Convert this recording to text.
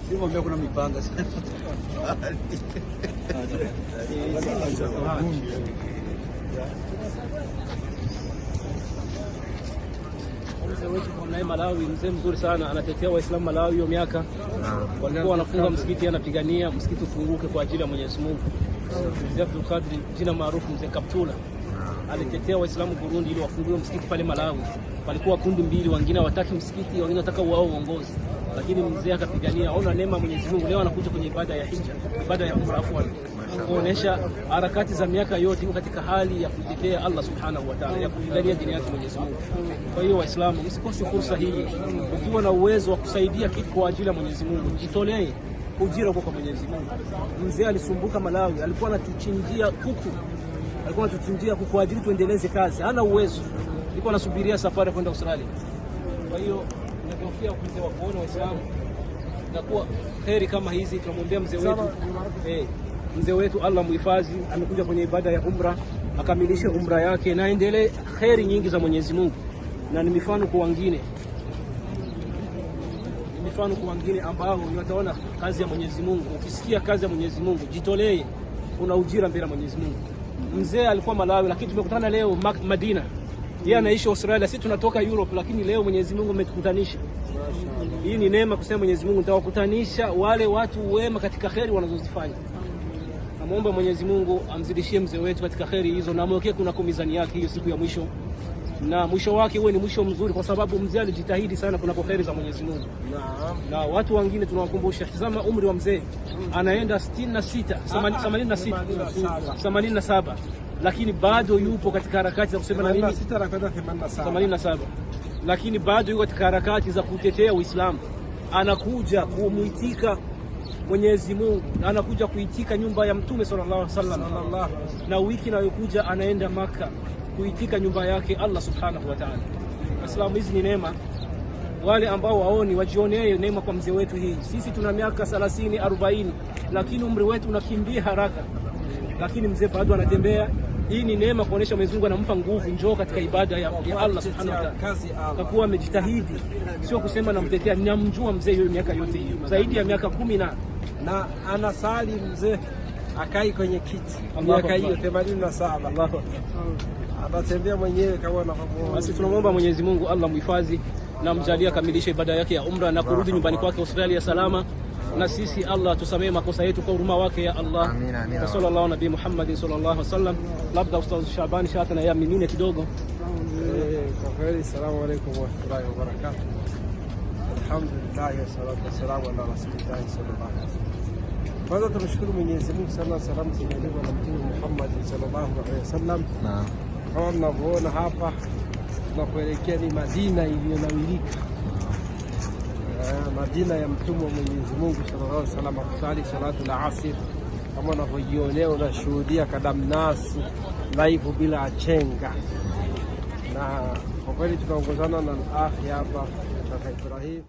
Sio mbona kuna mipanga sana. Mzee wetu kwa Malawi, mzee mzuri sana, anatetea Waislamu Malawi. Hiyo miaka walikuwa wanafunga msikiti, anapigania msikiti ufunguke kwa ajili ya Mwenyezi Mungu. Mzee Abdul Qadir, jina maarufu Mzee Kaptula, alitetea Waislamu Burundi ili wafungue msikiti pale Malawi. Walikuwa kundi mbili, wengine hawataki msikiti, wengine wanataka wao uongozi, lakini mzee akapigania. Ona neema Mwenyezi Mungu, leo anakuja kwenye ibada ya hija, ibada ya umra, kuonesha harakati za miaka yote iko katika hali ya kutetea Allah subhanahu wa ta'ala, ya kupigania dini yake Mwenyezi Mungu. Kwa hiyo Waislamu, msikose fursa hii. Ukiwa na uwezo wa kusaidia kitu kwa ajili ya Mwenyezi Mungu, jitolee, ujira kwa Mwenyezi Mungu. Mzee alisumbuka Malawi, alikuwa anatuchinjia kuku, kwa ajili tuendeleze kazi. Hana uwezo, alikuwa anasubiria safari kwenda Australia. Kwa hiyo tunatokea mzee wa kuona Waislamu na kuwa heri kama hizi. Tunamwombea mzee wetu, mzee wetu Allah muhifadhi, amekuja kwenye ibada ya umra, akamilishe umra yake na endelee heri nyingi za Mwenyezi Mungu, na ni mifano kwa wengine, ambao wataona kazi ya Mwenyezi Mungu. Ukisikia kazi ya Mwenyezi Mungu, jitolee, una ujira mbele ya Mwenyezi Mungu. Mzee alikuwa Malawi, lakini tumekutana leo Madina. Yeye anaishi Australia, sisi tunatoka Europe, lakini leo Mwenyezi Mungu ametukutanisha. Hii ni neema kusema Mwenyezi Mungu nitawakutanisha wale watu wema katika kheri wanazozifanya. Namuomba Mwenyezi Mungu amzidishie mzee wetu katika kheri hizo, na amwekee kuna mizani yake hiyo siku ya mwisho, na mwisho wake uwe ni mwisho mzuri, kwa sababu mzee alijitahidi sana kuna kheri za Mwenyezi Mungu. Na watu wengine tunawakumbusha, tazama umri wa mzee, anaenda 66, 87, lakini bado yupo katika harakati za kusema na nini, 87, lakini bado yuko katika harakati za kutetea Uislamu. Anakuja kumuitika Mwenyezi Mungu, na anakuja kuitika nyumba ya Mtume sallallahu alaihi wasallam, na wiki inayokuja anaenda Maka kuitika nyumba yake Allah subhanahu wa ta'ala. Waislamu, hizi ni neema. Wale ambao waoni wajionee neema kwa mzee wetu hii. Sisi tuna miaka 30, 40, lakini umri wetu unakimbia haraka, lakini mzee bado anatembea. Hii ni neema kuonesha Mwenyezi Mungu anampa nguvu, njoo katika ibada ya Allah subhanahu wa ta'ala. Kwa kuwa amejitahidi, sio kusema namtetea, ninamjua mzee hiyo miaka yote hiyo, zaidi ya miaka 10, na anasali mzee akai kwenye kiti miaka hiyo 87. Allahu anatembea mwenyewe kama anavyoona. Basi tunamwomba Mwenyezi Mungu Allah muhifadhi na mjalie kamilisha ibada yake ya umra na kurudi nyumbani kwake Australia salama, na sisi Allah tusamee makosa yetu kwa huruma wake ya Allah. Amina. Sallallahu nabii Muhammad sallallahu alaihi wasallam. Labda Ustaz Shabani shatana ya minine kidogo. Kwa kweli, assalamu alaykum wa rahmatullahi wa barakatuh. Alhamdulillah wa salatu wassalamu ala rasulillah sallallahu alaihi wasallam. Kwanza tunashukuru Mwenyezi Mungu sana, salamu zimelewa na Mtume Muhammad sallallahu alaihi wasallam. Kama mnavyoona hapa tunapoelekea ni Madina iliyonawirika, Madina ya Mtume wa Mwenyezi Mungu sallallahu alaihi wasallam, kusali salatu al-asr kama unavyojionea, unashuhudia kadamnasi live bila chenga. Na kwa kweli tunaongozana na akhi hapa Kaka Ibrahim.